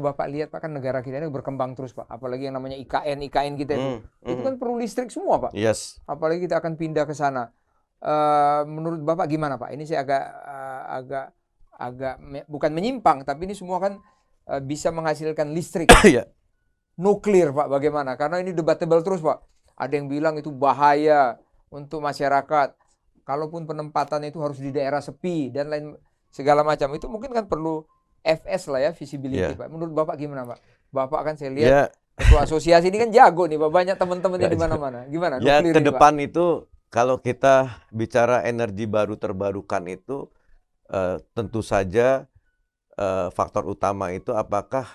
Bapak lihat Pak, kan negara kita ini berkembang terus Pak. Apalagi yang namanya IKN kita itu kan perlu listrik semua Pak. Yes. Apalagi kita akan pindah ke sana. Menurut Bapak gimana Pak? Ini saya agak bukan menyimpang, tapi ini semua kan bisa menghasilkan listrik. Iya. Nuklir Pak, bagaimana? Karena ini debatable terus Pak. Ada yang bilang itu bahaya untuk masyarakat. Kalaupun penempatannya itu harus di daerah sepi dan lain segala macam. Itu mungkin kan perlu FS lah ya, visibility Pak. Menurut Bapak gimana Pak? Bapak kan saya lihat ketua asosiasi ini kan jago nih Pak. Banyak teman-temannya di mana-mana. Gimana? Ya, nuklir ke ini, depan Pak? itu kalau kita bicara energi baru terbarukan itu tentu saja faktor utama itu apakah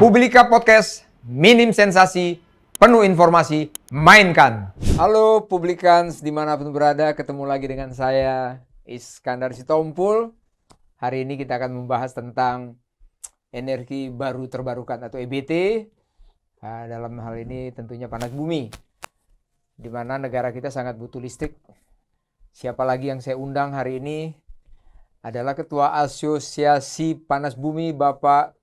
Publika Podcast, minim sensasi, penuh informasi, mainkan. Halo Publikans, dimanapun berada, ketemu lagi dengan saya, Iskandar Sitompul. Hari ini kita akan membahas tentang energi baru terbarukan atau EBT. Nah, dalam hal ini tentunya panas bumi, di mana negara kita sangat butuh listrik. Siapa lagi yang saya undang hari ini adalah Ketua Asosiasi Panas Bumi, Bapak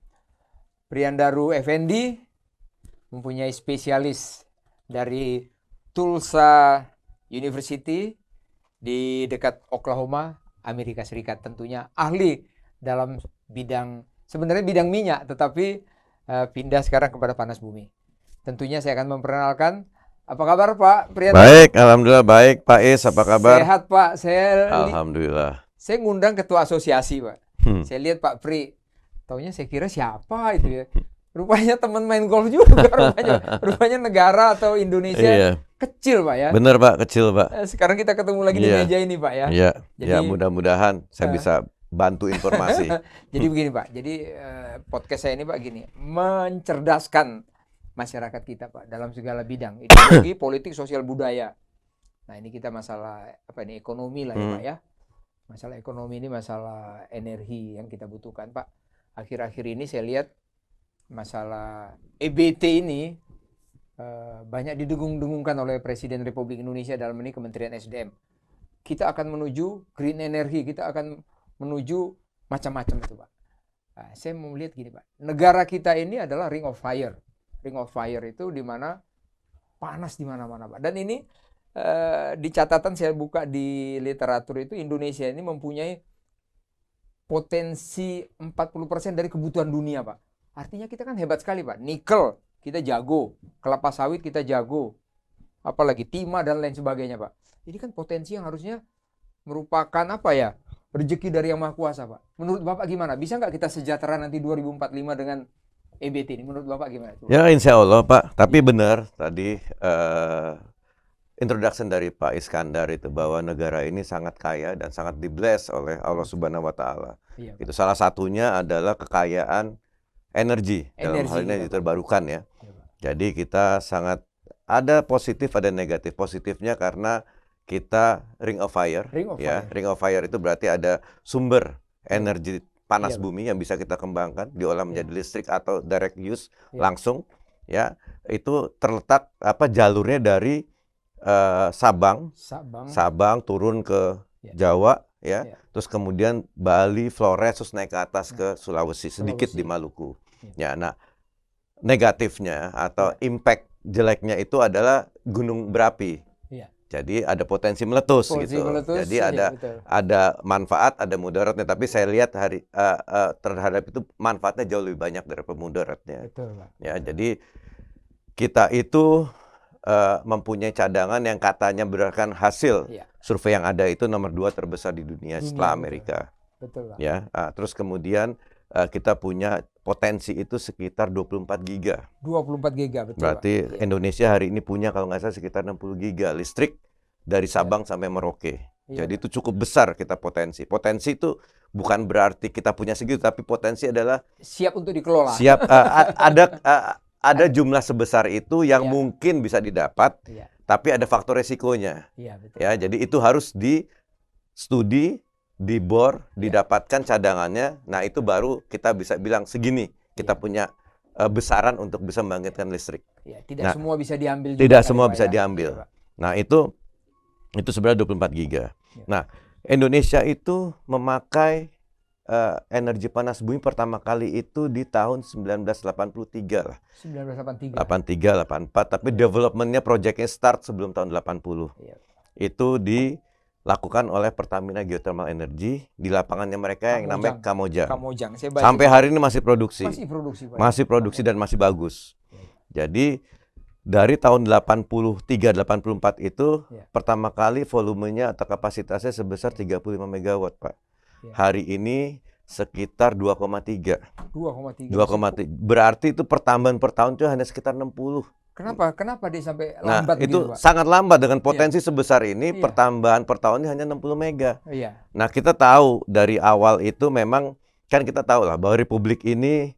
Priyandaru Effendi, mempunyai spesialis dari Tulsa University di dekat Oklahoma, Amerika Serikat. Tentunya ahli dalam sebenarnya bidang minyak, tetapi pindah sekarang kepada panas bumi. Tentunya saya akan memperkenalkan. Apa kabar Pak Priyandaru? Baik, alhamdulillah baik. Pak Is, apa kabar? Sehat Pak. Alhamdulillah. Saya ngundang ketua asosiasi Pak. Saya lihat Pak Pri. Taunya saya kira siapa itu ya. Rupanya teman main golf juga rupanya negara atau Indonesia kecil Pak ya. Bener Pak, kecil Pak. Sekarang kita ketemu lagi di meja ini Pak ya. Iya. Jadi, ya mudah-mudahan saya bisa bantu informasi. Jadi begini Pak. Jadi podcast saya ini Pak gini, mencerdaskan masyarakat kita Pak dalam segala bidang. Ideologi, politik, sosial, budaya. Nah, ini kita masalah ekonomi lah ya Pak ya. Masalah ekonomi ini masalah energi yang kita butuhkan Pak. Akhir-akhir ini saya lihat masalah EBT ini banyak didengung-dengungkan oleh Presiden Republik Indonesia, dalam ini Kementerian SDM. Kita akan menuju green energy, kita akan menuju macam-macam itu Pak. Nah, saya mau lihat gini Pak, negara kita ini adalah ring of fire. Ring of fire itu di mana panas di mana-mana Pak. Dan ini di catatan saya buka di literatur itu, Indonesia ini mempunyai potensi 40% dari kebutuhan dunia Pak. Artinya kita kan hebat sekali Pak. Nikel kita jago, kelapa sawit kita jago, apalagi timah dan lain sebagainya Pak. Ini kan potensi yang harusnya merupakan rezeki dari Yang Maha Kuasa Pak. Menurut Bapak gimana? Bisa nggak kita sejahtera nanti 2045 dengan EBT ini? Menurut Bapak gimana? Ya insya Allah Pak. Tapi benar tadi introduction dari Pak Iskandar itu bahwa negara ini sangat kaya dan sangat di-bless oleh Allah Subhanahu wa Ta'ala. Iya, itu salah satunya adalah kekayaan energi dalam hal ini terbarukan ya. Jadi kita sangat ada positif ada negatif. Positifnya karena kita ring of fire. Ring of fire itu berarti ada sumber energi panas bumi yang bisa kita kembangkan, diolah menjadi listrik atau direct use langsung ya. Itu terletak jalurnya dari Sabang turun ke Jawa ya. Terus kemudian Bali, Flores, terus naik ke atas ke Sulawesi, sedikit di Maluku. Ya, nah negatifnya atau impact jeleknya itu adalah gunung berapi. Jadi ada potensi meletus gitu. Jadi ada manfaat, ada mudaratnya. Tapi saya lihat terhadap itu manfaatnya jauh lebih banyak daripada mudaratnya. Ya, jadi kita itu mempunyai cadangan yang katanya berdasarkan hasil survei yang ada itu nomor 2 terbesar di dunia setelah Amerika. Betul. Ya, terus kemudian kita punya potensi itu sekitar 24 giga. 24 giga, betul. Berarti Indonesia hari ini punya kalau nggak salah sekitar 60 giga listrik dari Sabang sampai Merauke. Jadi itu cukup besar kita potensi. Potensi itu bukan berarti kita punya segitu, tapi potensi adalah siap untuk dikelola. Siap ada jumlah sebesar itu yang mungkin bisa didapat, tapi ada faktor resikonya. Betul. Ya, jadi itu harus di studi dibor, didapatkan cadangannya. Nah, itu baru kita bisa bilang segini kita punya besaran untuk bisa membangkitkan listrik. Ya, tidak semua bisa diambil juga. Tidak semua bisa ya. diambil. Ya, nah, itu sebenarnya 24 giga. Ya. Nah, Indonesia itu memakai energi panas bumi pertama kali itu di tahun 1983 lah. 1983. 83, 84, tapi developmentnya proyeknya start sebelum tahun 80. Ya. Itu dilakukan oleh Pertamina Geothermal Energy di lapangannya mereka yang namanya Kamojang. Sampai hari ini masih produksi. Masih produksi dan masih bagus. Jadi dari tahun 83-84 itu pertama kali volumenya atau kapasitasnya sebesar 35 megawatt, Pak. Hari ini sekitar 2,3. 2,3. Berarti itu pertambahan per tahun itu hanya sekitar 60. Kenapa dia sampai lambat itu Pak? Sangat lambat dengan potensi sebesar ini, pertambahan per tahunnya hanya 60 mega. Nah, kita tahu dari awal itu memang kan kita tahu lah bahwa Republik ini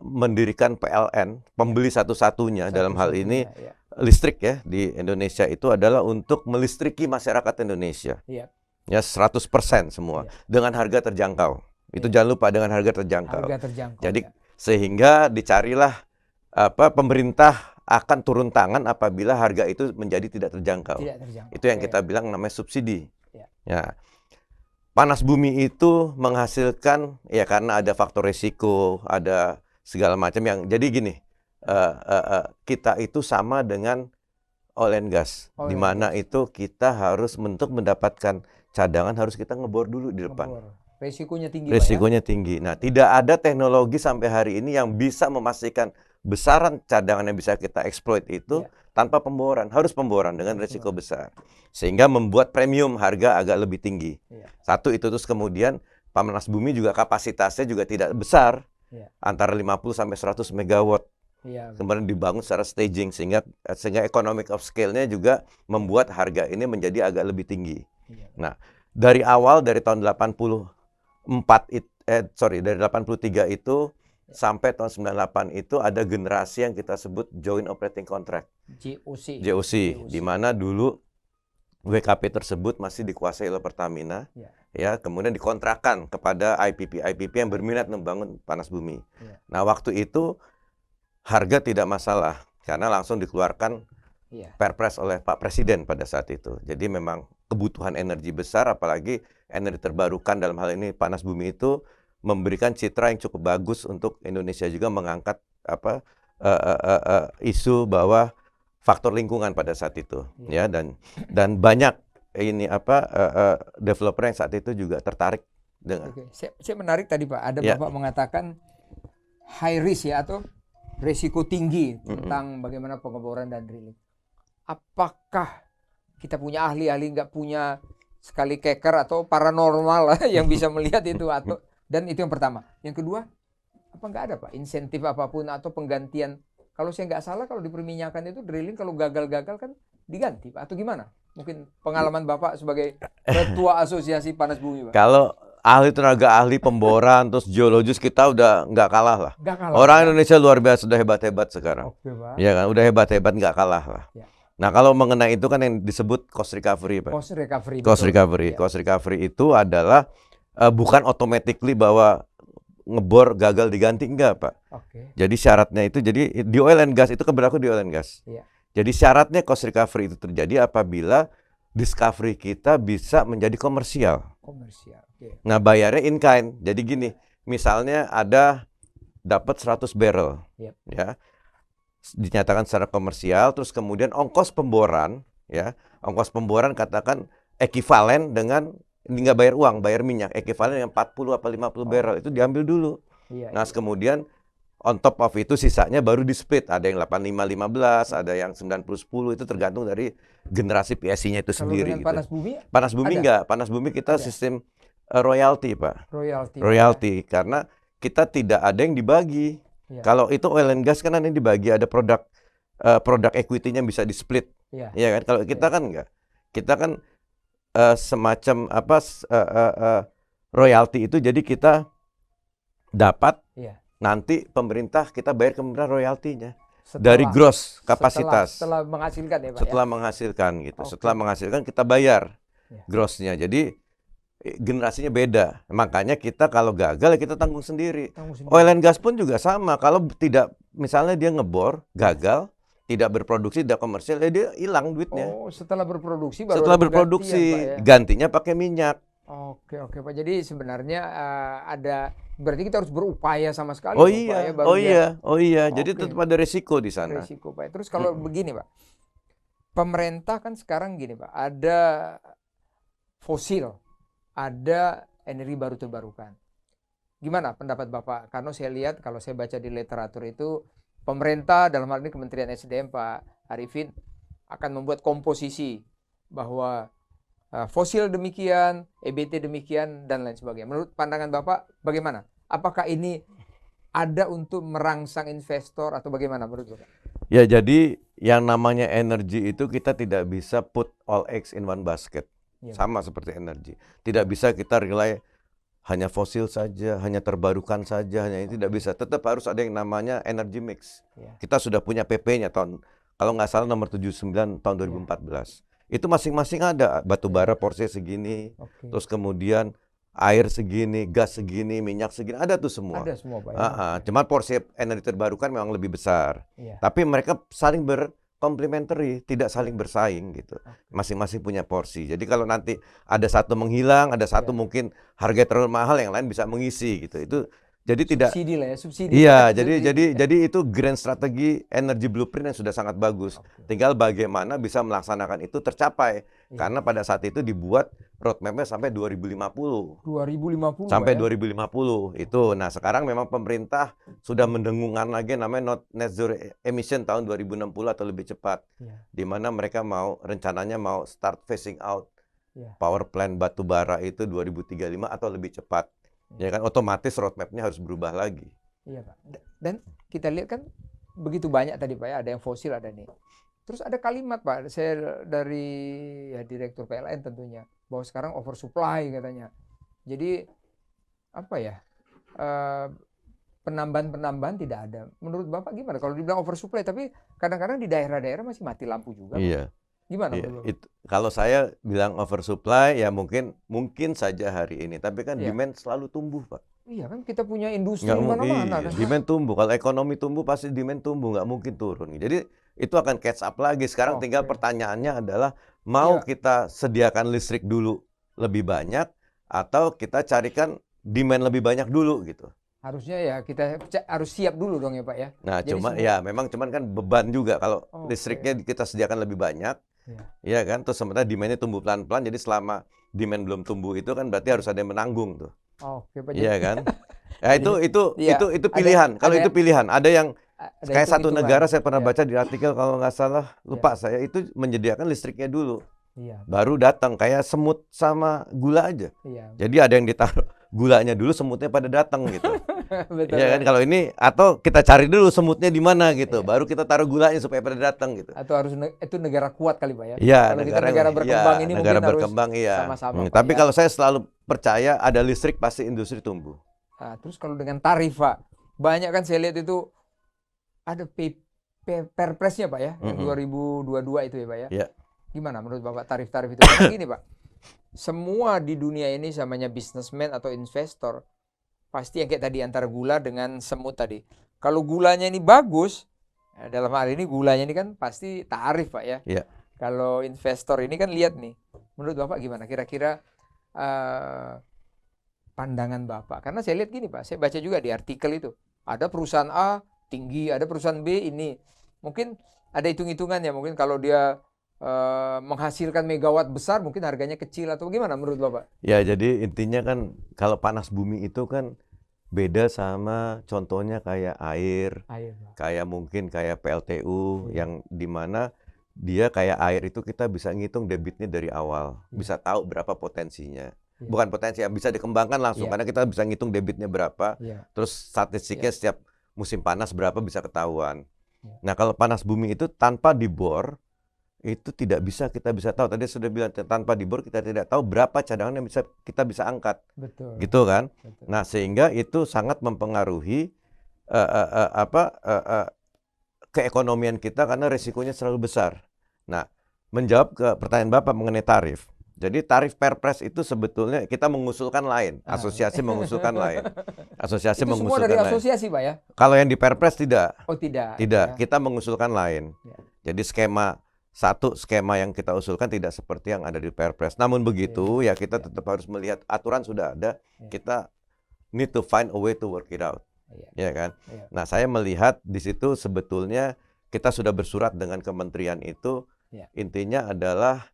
mendirikan PLN, pembeli satu-satunya dalam hal ini listrik ya di Indonesia itu adalah untuk melistriki masyarakat Indonesia. Ya 100% semua dengan harga terjangkau. Itu jangan lupa dengan harga terjangkau. Jadi sehingga dicarilah pemerintah akan turun tangan apabila harga itu menjadi tidak terjangkau. Itu yang kita bilang namanya subsidi. Ya. Panas bumi itu menghasilkan ya karena ada faktor resiko, ada segala macam yang jadi gini. Kita itu sama dengan oil and gas, di mana itu kita harus untuk mendapatkan cadangan harus kita ngebor dulu di depan. Resikonya tinggi. Resikonya tinggi. Nah, tidak ada teknologi sampai hari ini yang bisa memastikan besaran cadangan yang bisa kita exploit itu tanpa pemboran. Harus pemboran dengan resiko besar. Sehingga membuat premium harga agak lebih tinggi. Satu itu, terus kemudian panas bumi juga kapasitasnya juga tidak besar. Antara 50 sampai 100 megawatt. Kemudian dibangun secara staging sehingga economic of scale-nya juga membuat harga ini menjadi agak lebih tinggi. Nah, dari awal dari tahun 83 itu sampai tahun 98 itu ada generasi yang kita sebut Joint Operating Contract. JOC, di mana dulu WKP tersebut masih dikuasai oleh Pertamina. Ya, kemudian dikontrakkan kepada IPP yang berminat membangun panas bumi. Nah, waktu itu harga tidak masalah karena langsung dikeluarkan Perpres oleh Pak Presiden pada saat itu. Jadi memang kebutuhan energi besar, apalagi energi terbarukan dalam hal ini panas bumi itu memberikan citra yang cukup bagus untuk Indonesia juga mengangkat isu bahwa faktor lingkungan pada saat itu, ya dan banyak ini developer yang saat itu juga tertarik dengan. Saya menarik tadi Pak, ada Bapak mengatakan high risk ya atau resiko tinggi tentang bagaimana pengeboran dan drilling. Apakah kita punya ahli-ahli nggak punya sekali keker atau paranormal yang bisa melihat itu atau dan itu yang pertama. Yang kedua, apa nggak ada Pak insentif apapun atau penggantian? Kalau saya nggak salah kalau di perminyakan itu drilling kalau gagal-gagal kan diganti Pak atau gimana? Mungkin pengalaman Bapak sebagai ketua asosiasi panas bumi Pak. Kalau ahli tenaga ahli pemboran terus geologis kita udah nggak kalah lah. Orang Indonesia luar biasa, sudah hebat-hebat sekarang. Ya kan, udah hebat-hebat nggak kalah lah. Nah, kalau mengenai itu kan yang disebut cost recovery, Pak. Cost recovery itu adalah bukan automatically bahwa ngebor gagal diganti, enggak, Pak. Jadi syaratnya itu, jadi di oil and gas itu berlaku di oil and gas. Jadi syaratnya cost recovery itu terjadi apabila discovery kita bisa menjadi komersial. Nah, bayarnya in kind. Jadi gini, misalnya ada dapat 100 barrel, ya. Dinyatakan secara komersial, terus kemudian ongkos pemboran katakan ekivalen dengan ini nggak bayar uang, bayar minyak, ekivalen dengan 40 atau 50 barrel itu diambil dulu. Nah, kemudian on top of itu sisanya baru di split, ada yang 85-15, ada yang 90-10, itu tergantung dari generasi PSC-nya itu sendiri. Gitu. Panas bumi enggak, panas bumi kita sistem royalty, Pak. Royalty karena kita tidak ada yang dibagi. Kalau itu oil and gas kan ada yang dibagi, ada produk equity-nya bisa di split. Ya kan? Kalau kita kan enggak. Kita kan semacam royalty itu jadi kita dapat nanti pemerintah kita bayar ke pemerintah royaltinya dari gross kapasitas. Setelah menghasilkan ya Pak. Setelah menghasilkan gitu. Setelah menghasilkan kita bayar grossnya. Jadi generasinya beda. Makanya kita kalau gagal ya kita tanggung sendiri. Tanggung sendiri. Oil and gas pun juga sama. Kalau tidak, misalnya dia ngebor, gagal, tidak berproduksi, tidak komersial, ya dia hilang duitnya. Oh, setelah berproduksi baru Setelah ada berproduksi, penggantian, Pak, ya? gantinya pakai minyak. Oke Pak. Jadi sebenarnya berarti kita harus berupaya sama sekali, Oh dong, Pak, iya, ya, baru oh dia iya, oh iya. Jadi Oke. tetap ada resiko di sana. resiko, Pak. Terus kalau begini, Pak, pemerintah kan sekarang gini, Pak, ada fosil, ada energi baru terbarukan. Gimana pendapat Bapak? Karena saya lihat kalau saya baca di literatur itu pemerintah dalam hal ini Kementerian SDM Pak Arifin akan membuat komposisi bahwa fosil demikian, EBT demikian dan lain sebagainya. Menurut pandangan Bapak bagaimana? Apakah ini ada untuk merangsang investor atau bagaimana menurut Bapak? Ya, jadi yang namanya energi itu kita tidak bisa put all eggs in one basket. Iya, Sama seperti energi. Tidak bisa kita rely hanya fosil saja, hanya terbarukan saja, hanya ini tidak bisa. Tetap harus ada yang namanya energy mix. Iya. Kita sudah punya PP-nya tahun, kalau nggak salah nomor 79 tahun 2014. Itu masing-masing ada, batu bara porsinya segini, Oke. terus kemudian air segini, gas segini, minyak segini, ada tuh semua. Ada semua, Pak, ya? Cuman porsi energi terbarukan memang lebih besar. Iya. Tapi mereka saling berkomplementari, tidak saling bersaing gitu. Masing-masing punya porsi. Jadi kalau nanti ada satu menghilang, ada satu mungkin harga terlalu mahal, yang lain bisa mengisi gitu. Itu jadi tidak. Subsidi lah ya, subsidi. Iya, Subsidi. jadi itu grand strategi energy blueprint yang sudah sangat bagus. Tinggal bagaimana bisa melaksanakan itu tercapai. Karena pada saat itu dibuat roadmap-nya sampai 2050. 2050, Sampai Pak, ya? 2050 itu. Nah, sekarang memang pemerintah sudah mendengungkan lagi namanya net zero emission tahun 2060 atau lebih cepat. Iya. Di mana mereka rencananya mau start phasing out Iya. power plant batu bara itu 2035 atau lebih cepat. Ya kan, otomatis roadmap-nya harus berubah lagi. Iya, Pak. Dan kita lihat kan begitu banyak tadi, Pak, ya, ada yang fosil, ada nih. Terus ada kalimat, Pak, saya dari Direktur PLN tentunya, bahwa sekarang oversupply katanya. Jadi apa ya? Penambahan-penambahan tidak ada. Menurut Bapak gimana? Kalau dibilang oversupply, tapi kadang-kadang di daerah-daerah masih mati lampu juga, Pak. Iya. Gimana Iya, menurut Bapak? kalau saya bilang oversupply ya mungkin saja hari ini, tapi kan Iya. demand selalu tumbuh, Pak. Iya kan kita punya industri Nggak di mungkin, mana-mana kan. demand tumbuh. Kalau ekonomi tumbuh pasti demand tumbuh, nggak mungkin turun. Jadi itu akan catch up lagi. Sekarang tinggal Oke. pertanyaannya adalah mau Iya. kita sediakan listrik dulu lebih banyak atau kita carikan demand lebih banyak dulu gitu. Harusnya ya kita harus siap dulu dong ya, Pak, ya. Nah, Jadi cuma semua- ya memang kan beban juga kalau Oke. listriknya kita sediakan lebih banyak. Iya. Iya kan, terus sementara demand-nya tumbuh pelan-pelan, jadi selama demand belum tumbuh itu kan berarti harus ada yang menanggung tuh. Oke, Pak. Iya kan? Ya itu Iya, pilihan. Kalau ada- itu pilihan, ada yang ada kayak satu hitung-hitungan. negara saya pernah Iya. baca di artikel kalau nggak salah, lupa saya, itu menyediakan listriknya dulu. Iya. Baru datang kayak semut sama gula aja. Iya. Jadi ada yang ditaruh gulanya dulu, semutnya pada datang gitu. Betul. Iya kan, Pak. kalau ini atau kita cari dulu semutnya di mana gitu, Iya. baru kita taruh gulanya supaya pada datang gitu. Atau harus itu negara kuat kali, Pak, ya. Iya, Kalau kita negara berkembang ini negara mungkin berkembang harus iya. sama-sama, Pak, Tapi ya. kalau saya selalu percaya ada listrik pasti industri tumbuh. Nah, terus kalau dengan tarif, Pak, banyak kan saya lihat itu ada perpresnya, Pak, ya, yang 2022 itu ya, Pak, ya. Iya. Gimana menurut Bapak tarif-tarif itu? Karena gini, Pak, semua di dunia ini namanya businessman atau investor pasti yang kayak tadi antara gula dengan semut tadi. Kalau gulanya ini bagus, dalam hal ini gulanya ini kan pasti tarif, Pak, ya. Iya. Kalau investor ini kan lihat nih, menurut Bapak gimana? Kira-kira pandangan Bapak? Karena saya lihat gini, Pak, saya baca juga di artikel itu. Ada perusahaan A tinggi, ada perusahaan B ini. Mungkin ada hitung-hitungannya, mungkin kalau dia menghasilkan megawatt besar, mungkin harganya kecil atau gimana menurut Bapak? Ya, jadi intinya kan kalau panas bumi itu kan beda sama contohnya kayak air, Air, Pak. kayak mungkin kayak PLTU Iya. yang dimana dia kayak air itu kita bisa ngitung debitnya dari awal, Iya. bisa tahu berapa potensinya. Iya. Bukan potensi, bisa dikembangkan langsung Iya. karena kita bisa ngitung debitnya berapa, Iya. terus statistiknya setiap musim panas berapa bisa ketahuan. Iya. Nah, kalau panas bumi itu tanpa dibor itu tidak bisa, kita bisa tahu. Tadi sudah bilang tanpa dibor kita tidak tahu berapa cadangan yang kita bisa angkat, Betul. gitu kan? Betul. Nah, sehingga itu sangat mempengaruhi keekonomian kita karena resikonya selalu besar. Nah, menjawab ke pertanyaan Bapak mengenai tarif, Jadi tarif Perpres itu sebetulnya kita mengusulkan lain, asosiasi mengusulkan lain. Asosiasi Itu semua mengusulkan dari lain. asosiasi, Pak ya? Kalau yang di Perpres tidak. Oh, tidak. Tidak, Ya. kita mengusulkan lain. Ya. Jadi skema yang kita usulkan tidak seperti yang ada di Perpres. Namun begitu ya kita tetap harus melihat aturan sudah ada, kita need to find a way to work it out. Ya kan? Nah, saya melihat di situ sebetulnya kita sudah bersurat dengan kementerian itu, intinya adalah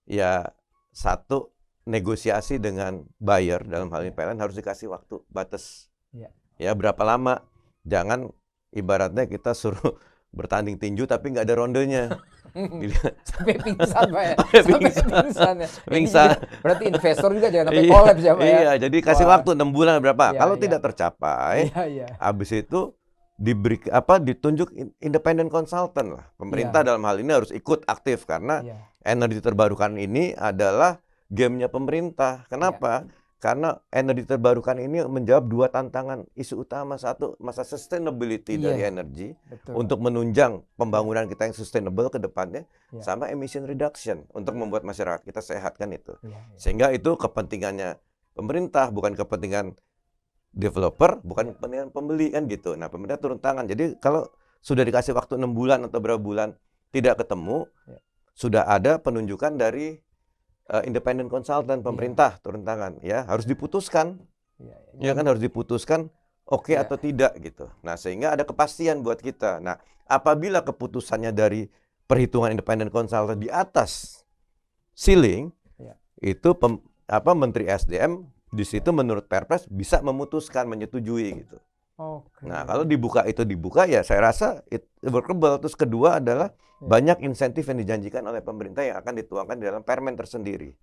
ya satu, negosiasi dengan buyer dalam hal ini PLN harus dikasih waktu batas. Ya, berapa lama? Jangan ibaratnya kita suruh bertanding tinju tapi nggak ada rondenya. Sampai pingsan, Pak ya? Sampai pingsan ya? Pingsan. Berarti investor juga jangan sampai kolaps ya, Pak ya? Iya, jadi kasih waktu 6 bulan berapa? Kalau tidak tercapai, habis itu ditunjuk independent consultant lah. Pemerintah dalam hal ini harus ikut aktif karena energi terbarukan ini adalah gamenya pemerintah. Kenapa? Karena energi terbarukan ini menjawab dua tantangan isu utama. Satu, masa sustainability dari energi untuk menunjang pembangunan kita yang sustainable ke depannya, sama emission reduction untuk membuat masyarakat kita sehat kan itu. Sehingga itu kepentingannya pemerintah, bukan kepentingan developer, bukan kepentingan pembeli kan gitu. Nah, pemerintah turun tangan. Jadi kalau sudah dikasih waktu 6 bulan atau berapa bulan tidak ketemu, sudah ada penunjukan dari independent consultant, pemerintah turun tangan, ya harus diputuskan, ya kan harus diputuskan, oke atau tidak gitu. Nah, sehingga ada kepastian buat kita. Nah, apabila keputusannya dari perhitungan independent consultant di atas ceiling, itu Menteri SDM di situ menurut Perpres bisa memutuskan, menyetujui gitu. Nah, kalau dibuka ya saya rasa it workable. Terus kedua adalah banyak insentif yang dijanjikan oleh pemerintah yang akan dituangkan di dalam permen tersendiri.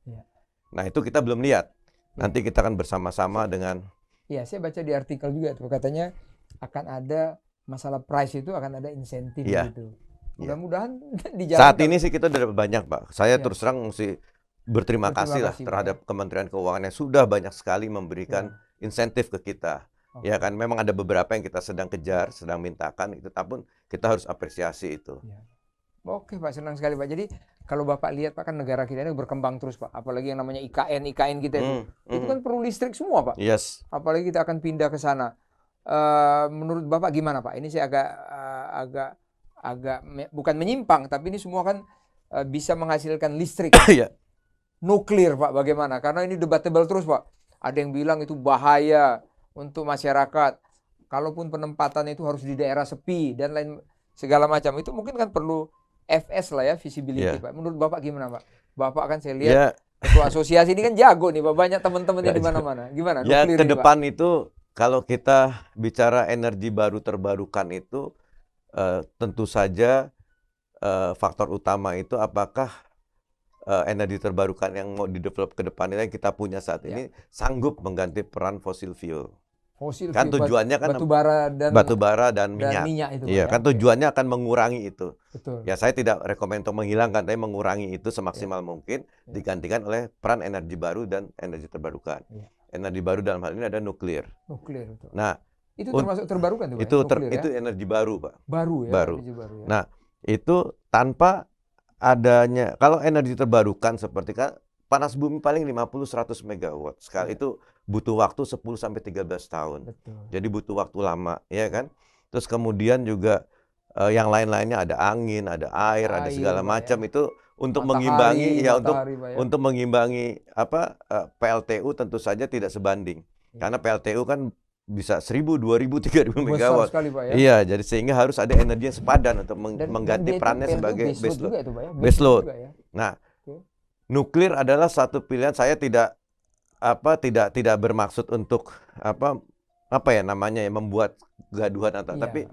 Nah, itu kita belum lihat. Nanti kita akan bersama-sama dengan. Iya, saya baca di artikel juga tuh katanya akan ada masalah price itu akan ada insentif gitu. Mudah-mudahan dijalankan. Saat ini sih kita udah banyak, Pak. Saya terus terang mesti berterima kasih lah terhadap Kementerian Keuangan yang sudah banyak sekali memberikan insentif ke kita. Ya kan, memang ada beberapa yang kita sedang kejar, sedang mintakan itu, tapi kita harus apresiasi itu. Oke, Pak, senang sekali, Pak. Jadi kalau Bapak lihat, Pak, kan negara kita ini berkembang terus, Pak. Apalagi yang namanya IKN kita itu kan perlu listrik semua, Pak. Apalagi kita akan pindah ke sana. Menurut Bapak gimana, Pak? Ini saya agak bukan menyimpang, tapi ini semua kan bisa menghasilkan listrik. Nuklir, Pak, bagaimana? Karena ini debatable terus, Pak. Ada yang bilang itu bahaya untuk masyarakat. Kalaupun penempatannya itu harus di daerah sepi dan lain segala macam, itu mungkin kan perlu FS lah ya, visibility, Pak. Menurut Bapak gimana, Pak? Bapak kan saya lihat ketua asosiasi ini kan jago nih, Pak. Banyak teman-temannya di mana-mana. Gimana? Ya, nuklir ke ini, depan Pak? itu kalau kita bicara energi baru terbarukan itu tentu saja faktor utama itu apakah energi terbarukan yang mau didevelop ke depan ini yang kita punya saat ini sanggup mengganti peran fosil fuel. Kan tujuannya kan batu bara dan minyak itu. Iya, kan tujuannya akan mengurangi itu. Betul. Ya, saya tidak rekomend untuk menghilangkan, tapi mengurangi itu semaksimal mungkin, digantikan oleh peran energi baru dan energi terbarukan. Energi baru dalam hal ini ada nuklir. Betul. Nah, itu termasuk terbarukan tuh, Pak? Itu energi baru, Pak. Baru ya. Baru. Energi baru, ya. Nah, itu tanpa adanya, kalau energi terbarukan seperti kan panas bumi paling 50-100 megawatt sekali, itu butuh waktu 10-13 tahun. Betul. Jadi butuh waktu lama, ya kan? Terus kemudian juga yang lain-lainnya ada angin, ada air, ada segala macam itu untuk mengimbangi untuk mengimbangi PLTU tentu saja tidak sebanding. Karena PLTU kan bisa 1.000, 2.000, 3.000 megawatt. Sekali, Pak, ya? Iya, jadi sehingga harus ada energi yang sepadan untuk mengganti perannya sebagai baseload. Baseload. Ya? Nah, nuklir adalah satu pilihan. Saya tidak bermaksud untuk membuat gaduhan tapi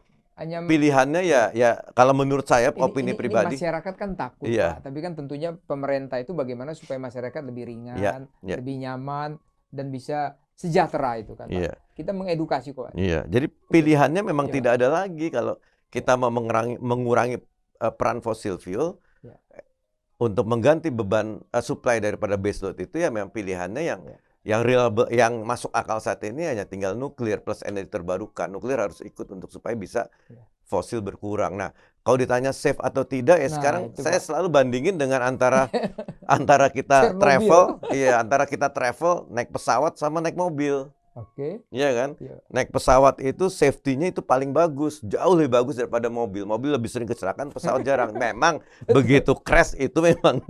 pilihannya ya kalau menurut saya opini pribadi. Ini masyarakat kan takut, Pak. Tapi kan tentunya pemerintah itu bagaimana supaya masyarakat lebih ringan, lebih nyaman dan bisa sejahtera itu kan, Pak. Kita mengedukasi kok. Iya, jadi pilihannya memang tidak ada lagi kalau kita mau mengurangi peran fossil fuel untuk mengganti beban supply daripada baseload itu ya memang pilihannya yang reliable, yang masuk akal saat ini hanya tinggal nuklir plus energi terbarukan. Nuklir harus ikut untuk supaya bisa fosil berkurang. Nah, kalau ditanya safe atau tidak ya Nah, sekarang itu, saya Pak. selalu bandingin dengan antara kita Chernobyl. antara kita travel naik pesawat sama naik mobil. Oke. Iya kan? Iya. Naik pesawat itu safety-nya itu paling bagus, jauh lebih bagus daripada mobil. Mobil lebih sering kecelakaan, pesawat jarang. Memang begitu crash itu memang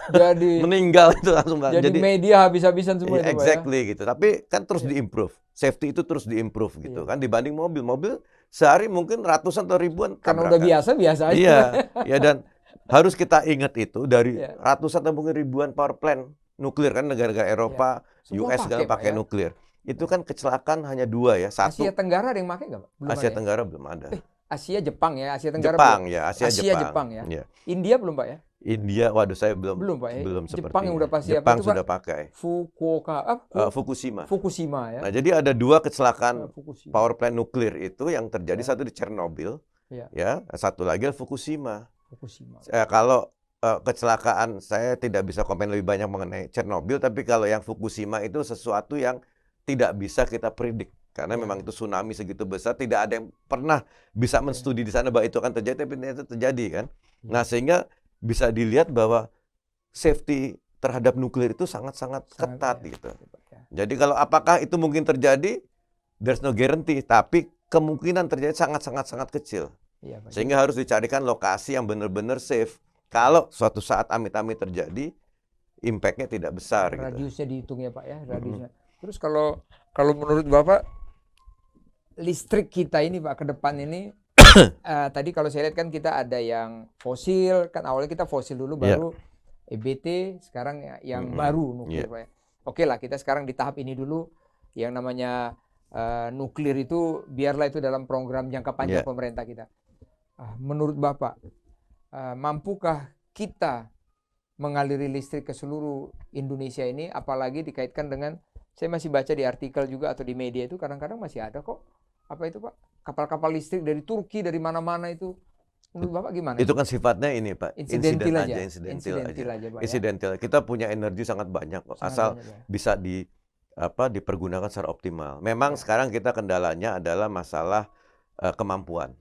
Jadi meninggal itu langsung. jadi media habis-habisan semua iya, itu, Pak, ya. exactly gitu. Tapi kan terus Iya. diimprove. Safety itu terus diimprove gitu Iya. kan dibanding mobil. Mobil sehari mungkin ratusan atau ribuan Karena udah tabrakan. biasa aja. Iya, ya dan harus kita ingat itu dari Iya. ratusan atau mungkin ribuan power plant nuklir kan negara-negara Eropa, Semua US segala pakai, Pak, pakai ya. nuklir. Itu kan kecelakaan hanya 2 ya. Satu Asia Tenggara ada yang pakai nggak, Pak? Belum Asia ada ya? Tenggara belum ada. Asia Jepang ya, Asia Tenggara Jepang belum. ya, Asia Asia Jepang. Jepang ya. Iya. India belum, Pak ya? India, waduh saya belum Belum, Pak ya. belum Jepang sepertinya. yang udah pasti Jepang apa itu, sudah Pak? pakai. Fukuoka, Fukushima. Fukushima ya. Nah, jadi ada 2 kecelakaan Fukushima. power plant nuklir itu yang terjadi, Ya. satu di Chernobyl, Ya. ya, satu lagi Fukushima. Fukushima. Kalau kecelakaan saya tidak bisa komen lebih banyak mengenai Chernobyl, tapi kalau yang Fukushima itu sesuatu yang tidak bisa kita predik karena Ya. memang itu tsunami segitu besar, tidak ada yang pernah bisa menstudi di sana bahwa itu akan terjadi, tapi ternyata terjadi kan. Ya. Nah, sehingga bisa dilihat bahwa safety terhadap nuklir itu sangat-sangat ketat ya. gitu. Ya. Jadi kalau apakah itu mungkin terjadi, there's no guarantee, tapi kemungkinan terjadi sangat kecil. Ya, Pak. Sehingga harus dicarikan lokasi yang benar-benar safe. Kalau suatu saat amit-amit terjadi, impact-nya tidak besar gitu. Radiusnya dihitung ya, Pak ya, radiusnya. Terus kalau menurut Bapak listrik kita ini, Pak, ke depan ini tadi kalau saya lihat kan kita ada yang fosil, kan awalnya kita fosil dulu baru EBT, sekarang yang baru nuklir, Pak ya. Oke lah, kita sekarang di tahap ini dulu yang namanya nuklir itu biarlah itu dalam program jangka panjang pemerintah kita. Menurut Bapak mampukah kita mengaliri listrik ke seluruh Indonesia ini, apalagi dikaitkan dengan, saya masih baca di artikel juga atau di media itu kadang-kadang masih ada kok, apa itu, Pak, kapal-kapal listrik dari Turki, dari mana-mana itu. Menurut Bapak gimana? Itu kan sifatnya ini, Pak, Insidentil aja. Pak. Insidentil. Kita punya energi sangat banyak kok, asal bisa dipergunakan secara optimal. Memang sekarang kita kendalanya adalah masalah kemampuan.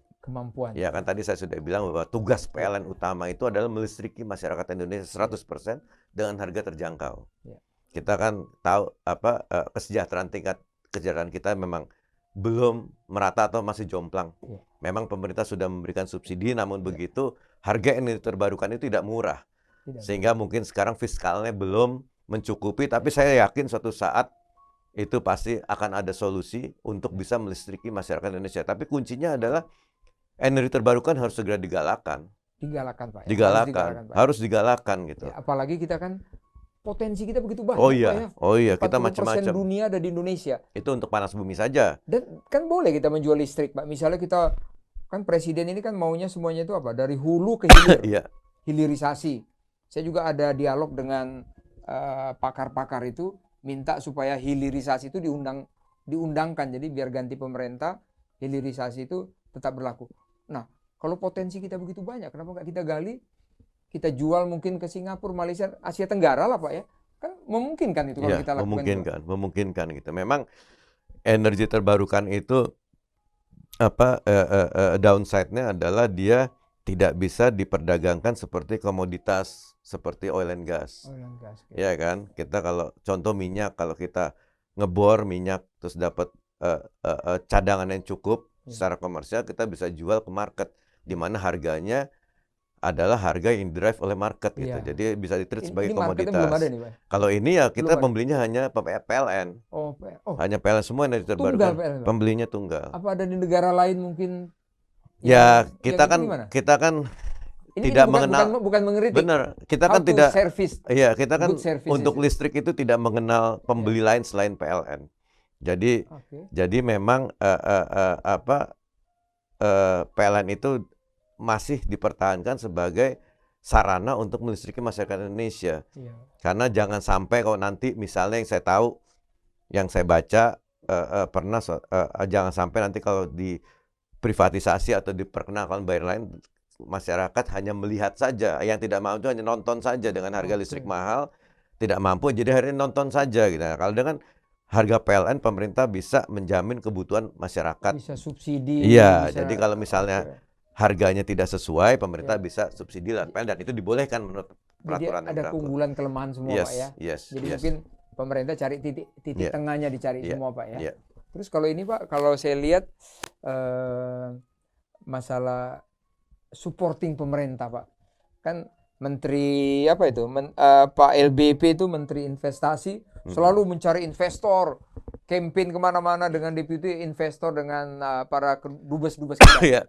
Ya kan tadi saya sudah bilang bahwa tugas PLN utama itu adalah melistriki masyarakat Indonesia 100% dengan harga terjangkau. Kita kan tahu kesejahteraan tingkat kesejahteraan kita memang belum merata atau masih jomplang. Memang pemerintah sudah memberikan subsidi, namun begitu harga energi terbarukan itu tidak murah. Sehingga mungkin sekarang fiskalnya belum mencukupi, tapi saya yakin suatu saat itu pasti akan ada solusi untuk bisa melistriki masyarakat Indonesia. Tapi kuncinya adalah energi terbarukan harus segera digalakkan. Digalakan, Pak. Harus digalakan gitu. Ya, apalagi kita kan potensi kita begitu banyak. Oh iya, kita macam-macam. Dunia ada di Indonesia. Itu untuk panas bumi saja. Dan kan boleh kita menjual listrik, Pak. Misalnya kita kan presiden ini kan maunya semuanya itu apa? Dari hulu ke hilir. Hilirisasi. Saya juga ada dialog dengan pakar-pakar itu minta supaya hilirisasi itu diundangkan. Jadi biar ganti pemerintah, hilirisasi itu tetap berlaku. Nah, kalau potensi kita begitu banyak, kenapa nggak kita gali, kita jual mungkin ke Singapura, Malaysia, Asia Tenggara lah, Pak ya? Kan memungkinkan itu kalau kita lakukan. Memungkinkan gitu. Memang energi terbarukan itu downside-nya adalah dia tidak bisa diperdagangkan seperti komoditas seperti oil and gas. Ya kan? Kita kalau contoh minyak, kalau kita ngebor minyak terus dapat cadangan yang cukup secara komersial, kita bisa jual ke market di mana harganya adalah harga yang drive oleh market gitu. Jadi bisa ditreat sebagai komoditas. Belum ada nih, Pak. Kalau ini ya kita pembelinya hanya PLN. Hanya PLN semua energi terbarukan. Pembelinya tunggal. Apa ada di negara lain mungkin? Ya, kita kan ini tidak mengenal, bukan mengkritik. Benar, kita kan tidak service. Iya, kita kan untuk listrik itu tidak mengenal pembeli lain selain PLN. Jadi memang PLN itu masih dipertahankan sebagai sarana untuk melistriki masyarakat Indonesia. Karena jangan sampai kalau nanti misalnya yang saya tahu, yang saya baca pernah jangan sampai nanti kalau diprivatisasi atau diperkenalkan bayar lain, masyarakat hanya melihat saja, yang tidak mampu hanya nonton saja dengan harga listrik mahal, tidak mampu jadi akhirnya nonton saja gitu. Nah, kalau dengan harga PLN pemerintah bisa menjamin kebutuhan masyarakat. Bisa subsidi. Iya, bisa, jadi kalau misalnya oke. harganya tidak sesuai, pemerintah Ya. bisa subsidi lewat PLN dan itu dibolehkan menurut Jadi peraturan yang ada berlaku. keunggulan kelemahan semua Pak ya. Yes, Jadi yes. mungkin pemerintah cari titik Yeah. tengahnya dicari Yeah. semua Pak ya. Yeah. Terus kalau ini Pak, kalau saya lihat masalah supporting pemerintah Pak, kan Menteri apa itu, Pak LBP itu Menteri Investasi selalu mencari investor, campaign kemana-mana dengan deputi investor dengan para dubes-dubes kita. Iya.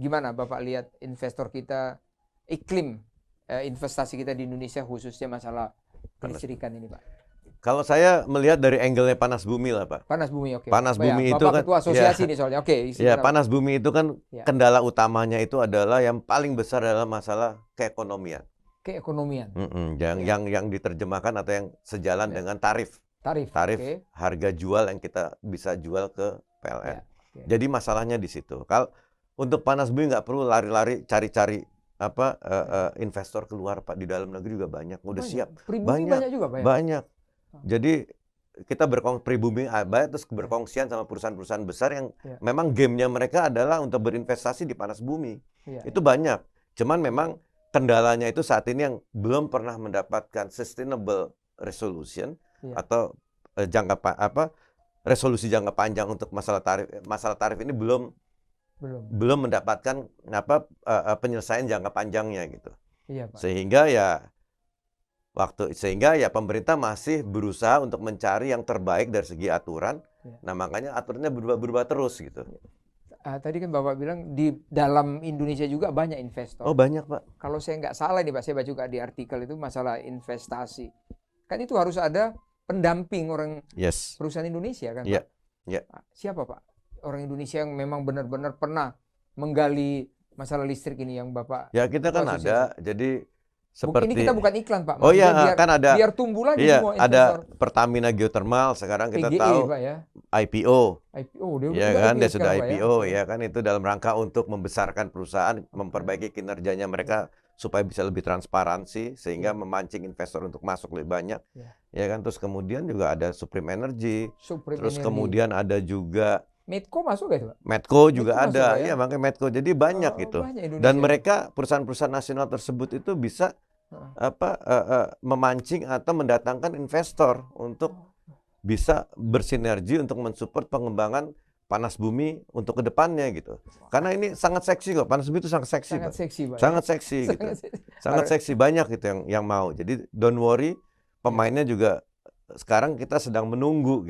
Gimana Bapak lihat investor kita, iklim investasi kita di Indonesia khususnya masalah kelistrikan ini Pak? Kalau saya melihat dari angle-nya panas bumi lah Pak. Panas bumi, oke. Panas bumi itu Bapak kan, ketua asosiasi ya, nih soalnya, oke. ya panas bumi itu kan Ya. kendala utamanya itu adalah yang paling besar adalah masalah keekonomian. Keekonomian. Yang diterjemahkan atau yang sejalan dengan tarif Oke. harga jual yang kita bisa jual ke PLN. Ya, oke. Jadi masalahnya di situ. Kalau untuk panas bumi nggak perlu lari-lari cari-cari investor keluar Pak, di dalam negeri juga banyak udah siap. Pribumi banyak juga Pak ya? Banyak. Jadi kita pribumi terus berkongsian sama perusahaan-perusahaan besar yang memang gamenya mereka adalah untuk berinvestasi di panas bumi. Itu banyak. Cuman memang kendalanya itu saat ini yang belum pernah mendapatkan sustainable resolution atau resolusi jangka panjang untuk masalah tarif ini belum mendapatkan penyelesaian jangka panjangnya gitu. Iya, Pak. Sehingga ya pemerintah masih berusaha untuk mencari yang terbaik dari segi aturan. Nah, makanya aturannya berubah terus gitu. Tadi kan Bapak bilang di dalam Indonesia juga banyak investor. Oh, banyak Pak. Kalau saya nggak salah nih Pak, saya baca juga di artikel itu masalah investasi. Kan itu harus ada pendamping orang perusahaan Indonesia kan Pak? Siapa Pak? Orang Indonesia yang memang benar-benar pernah menggali masalah listrik ini yang Bapak. Ya, kita kan ada. Jadi seperti ini kita bukan iklan Pak. Oh iya, kan ada. Biar tumbuh lagi semua investor. Ada Pertamina Geothermal, sekarang kita PGE, tahu Pak, ya? IPO. Ya kan, dia sudah IPO ya kan, itu dalam rangka untuk membesarkan perusahaan, memperbaiki kinerjanya mereka supaya bisa lebih transparansi sehingga memancing investor untuk masuk lebih banyak. Ya kan, terus kemudian juga ada Supreme Energy. Kemudian ada juga Medco masuk gak itu Pak? Medco juga ada, iya makanya Medco. Jadi banyak gitu. Dan mereka perusahaan-perusahaan nasional tersebut itu bisa memancing atau mendatangkan investor untuk bisa bersinergi untuk mensupport pengembangan panas bumi untuk kedepannya gitu. Karena ini sangat seksi kok, panas bumi itu sangat seksi. Sangat seksi, Pak. Sangat seksi gitu. Sangat seksi, banyak gitu yang mau. Jadi don't worry, pemainnya juga sekarang kita sedang menunggu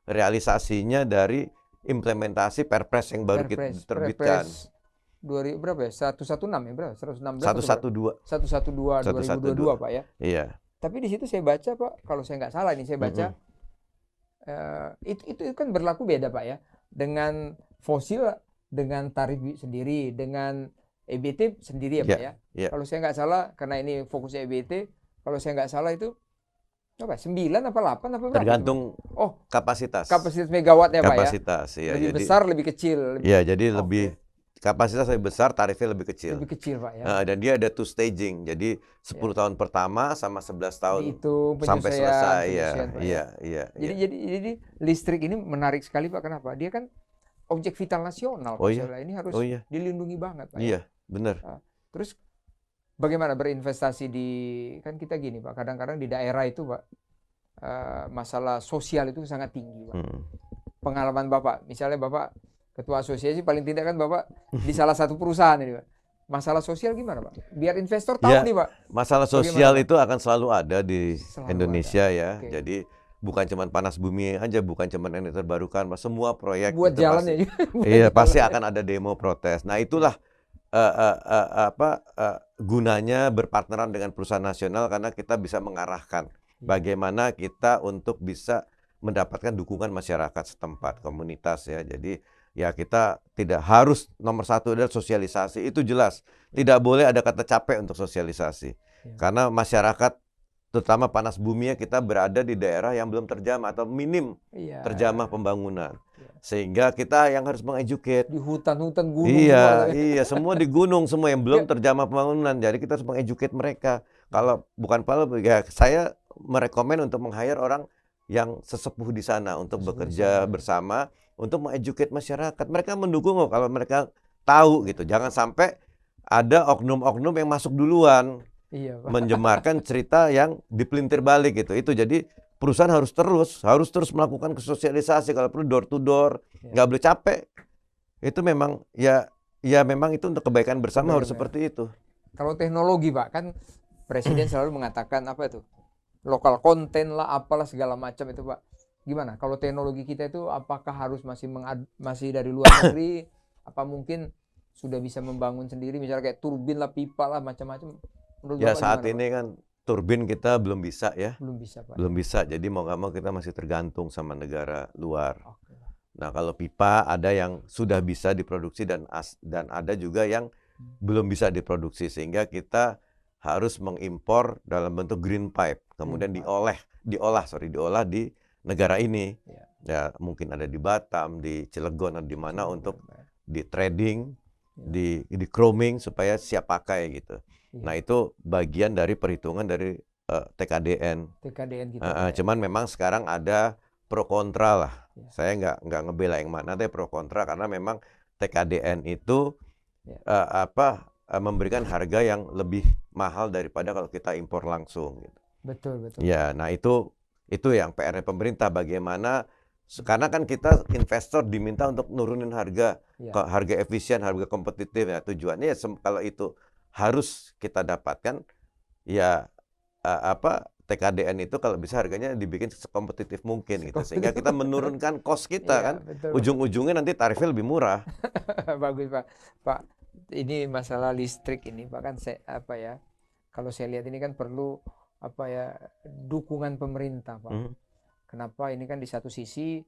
realisasinya dari implementasi Perpres yang baru kita terbitkan. 2000 berapa ya? 116 ya berapa? 112 2022 Pak ya. Iya. Tapi di situ saya baca Pak, kalau saya nggak salah nih saya baca itu kan berlaku beda Pak ya. Dengan fosil dengan tarif sendiri, dengan EBT sendiri ya Pak ya. Kalau saya nggak salah karena ini fokusnya EBT, kalau saya nggak salah itu apa? 9 apa 8 apa berapa? Tergantung kapasitas. Kapasitas megawattnya Pak ya. Kapasitas ya. Lebih besar, lebih kecil. Iya, jadi lebih kapasitas lebih besar, tarifnya lebih kecil. Lebih kecil Pak ya. Dan dia ada 2 staging. Jadi 10 tahun pertama sama 11 tahun itu sampai selesai. Iya. Jadi listrik ini menarik sekali Pak. Kenapa? Dia kan objek vital nasional. Ini harus dilindungi banget Pak. Iya, benar. Terus bagaimana berinvestasi kan kita gini Pak. Kadang-kadang di daerah itu Pak masalah sosial itu sangat tinggi Pak. Pengalaman Bapak, misalnya Bapak ketua asosiasi, paling tidak kan Bapak di salah satu perusahaan ini Pak. Masalah sosial gimana Pak? Biar investor tahu nih Pak. Masalah sosial itu akan selalu ada di Indonesia ya. Jadi bukan cuma panas bumi aja, bukan cuma energi terbarukan, semua proyek buat jalannya. Pasti akan ada demo protes. Nah, itulah gunanya berpartneran dengan perusahaan nasional, karena kita bisa mengarahkan bagaimana kita untuk bisa mendapatkan dukungan masyarakat setempat, komunitas ya. Jadi ya kita tidak harus nomor satu adalah sosialisasi, itu jelas. Tidak boleh ada kata capek untuk sosialisasi. Karena masyarakat, terutama panas bumi, kita berada di daerah yang belum terjamah atau minim terjamah pembangunan. Sehingga kita yang harus mengeducate. Di hutan-hutan gunung. Iya, semua di gunung, semua yang belum terjamah pembangunan. Jadi kita harus mengeducate mereka. Kalau bukan ya saya merekomen untuk meng-hire orang yang sesepuh di sana untuk Sesepuh di bekerja sana. bersama untuk mengeducate masyarakat. Mereka mendukung kok kalau mereka tahu gitu. Jangan sampai ada oknum-oknum yang masuk duluan Iya, Pak. menjemarkan cerita yang dipelintir balik gitu. Itu jadi perusahaan harus terus melakukan sosialisasi, kalau perlu door to door, Ya. nggak boleh capek. Itu memang ya memang itu untuk kebaikan bersama harus seperti itu. Kalau teknologi, Pak, kan Presiden selalu mengatakan apa itu? Lokal konten lah, apalah segala macam itu, Pak. Gimana? Kalau teknologi kita itu apakah harus masih dari luar negeri? Apa mungkin sudah bisa membangun sendiri, misalnya kayak turbin lah, pipa lah, macam-macam? Menurut Ya Bapak saat gimana, ini kan turbin kita belum bisa ya. Pak? Belum bisa, Pak. Belum bisa. Jadi mau nggak mau kita masih tergantung sama negara luar. Oke. Nah, kalau pipa ada yang sudah bisa diproduksi dan ada juga yang belum bisa diproduksi, sehingga kita harus mengimpor dalam bentuk green pipe, kemudian diolah di negara ini. Ya. Ya, mungkin ada di Batam, di Cilegon, atau di mana untuk di trading, di chroming supaya siap pakai gitu. Iya. Nah, itu bagian dari perhitungan dari TKDN. kita. Cuman memang sekarang ada pro kontra lah. Ya. Saya nggak ngebela yang mana, tapi pro kontra karena memang TKDN itu memberikan harga yang lebih mahal daripada kalau kita impor langsung gitu. Betul. Ya, nah itu yang PR pemerintah, bagaimana karena kan kita investor diminta untuk nurunin harga, harga efisien, harga kompetitif ya. Tujuannya ya kalau itu harus kita dapatkan ya TKDN itu kalau bisa harganya dibikin sekompetitif mungkin gitu, sehingga kita menurunkan cost kita kan. Betul. Ujung-ujungnya nanti tarifnya lebih murah. Bagus, Pak. Pak, ini masalah listrik ini, Pak, kan kalau saya lihat ini kan perlu dukungan pemerintah, Pak. Kenapa? Ini kan di satu sisi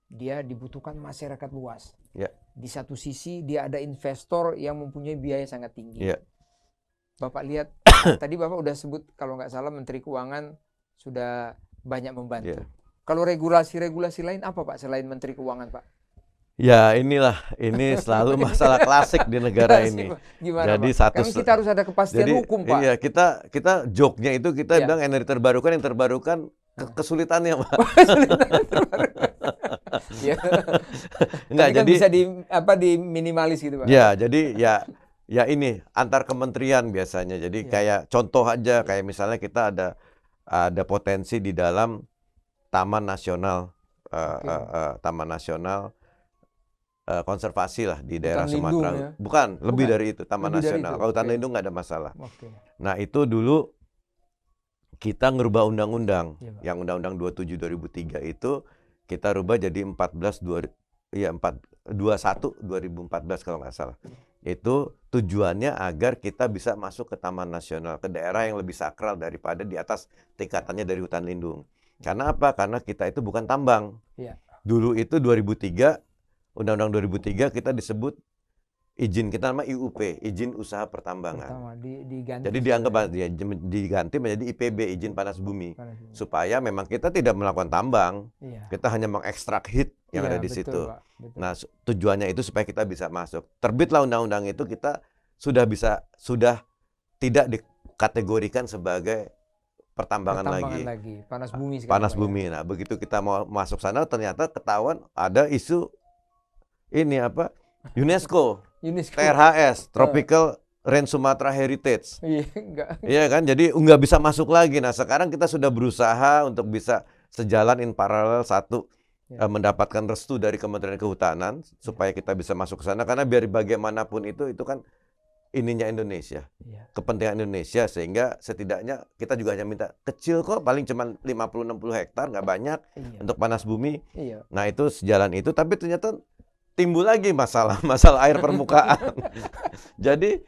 dia dibutuhkan masyarakat luas. Ya. Di satu sisi dia ada investor yang mempunyai biaya sangat tinggi. Ya. Bapak lihat tadi Bapak udah sebut kalau nggak salah Menteri Keuangan sudah banyak membantu. Ya. Kalau regulasi lain apa, Pak, selain Menteri Keuangan, Pak? Ya, ini selalu masalah klasik di negara ini. Gimana, jadi Pak? Kan kita harus ada kepastian hukum, Pak. Iya, kita joke-nya itu kita bilang energi terbarukan, yang terbarukan kesulitannya, Pak. Enggak, jadi bisa diminimalis gitu, Pak. Ya, jadi ya ini antar kementerian biasanya. Jadi kayak contoh aja, kayak misalnya kita ada potensi di dalam Taman Nasional konservasi lah di daerah Sumatera. Ya? Bukan, lebih dari itu, Taman Nasional. Kalau hutan lindung nggak ada masalah. Nah, itu dulu kita ngerubah undang-undang, yang Undang-Undang 27 2003 itu kita rubah jadi 21 2014 kalau nggak salah. Itu tujuannya agar kita bisa masuk ke Taman Nasional, ke daerah yang lebih sakral daripada di atas tingkatannya dari hutan lindung. Karena apa? Karena kita itu bukan tambang. Dulu itu 2003, Undang-Undang 2003 kita disebut izin, kita nama IUP, izin usaha pertambangan. Jadi diganti menjadi IPB, izin panas bumi. Supaya memang kita tidak melakukan tambang, kita hanya mengekstrak heat yang ada di situ. Betul. Nah, tujuannya itu supaya kita bisa masuk. Terbitlah undang-undang itu, kita sudah tidak dikategorikan sebagai pertambangan lagi. Panas bumi. Panas bumi. Nah, begitu kita mau masuk sana ternyata ketahuan ada isu ini UNESCO. TRHS, Tropical Rain Sumatra Heritage. Iya kan, jadi nggak bisa masuk lagi. Nah, sekarang kita sudah berusaha untuk bisa sejalan in paralel, mendapatkan restu dari Kementerian Kehutanan supaya kita bisa masuk ke sana, karena biar bagaimanapun itu kan ininya Indonesia, kepentingan Indonesia, sehingga setidaknya kita juga hanya minta kecil kok, paling cuma 50-60 hektar, nggak banyak untuk panas bumi. Nah, itu sejalan itu, tapi ternyata timbul lagi masalah air permukaan. Jadi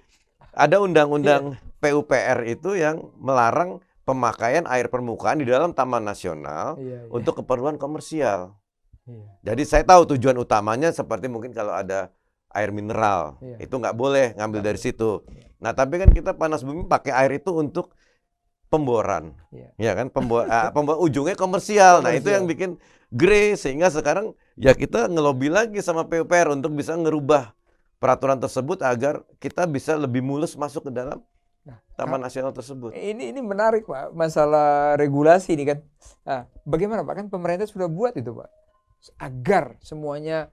ada undang-undang PUPR itu yang melarang pemakaian air permukaan di dalam Taman Nasional untuk keperluan komersial. Jadi saya tahu tujuan utamanya seperti mungkin kalau ada air mineral, itu nggak boleh ngambil dari situ. Nah, tapi kan kita panas bumi pakai air itu untuk pemboran, ya kan, ujungnya komersial. Nah, itu yang bikin grey, sehingga sekarang ya kita ngelobi lagi sama PUPR untuk bisa ngerubah peraturan tersebut agar kita bisa lebih mulus masuk ke dalam Nah, taman nasional tersebut. ini menarik Pak, masalah regulasi ini kan. Nah, bagaimana Pak? Kan pemerintah sudah buat itu Pak, agar semuanya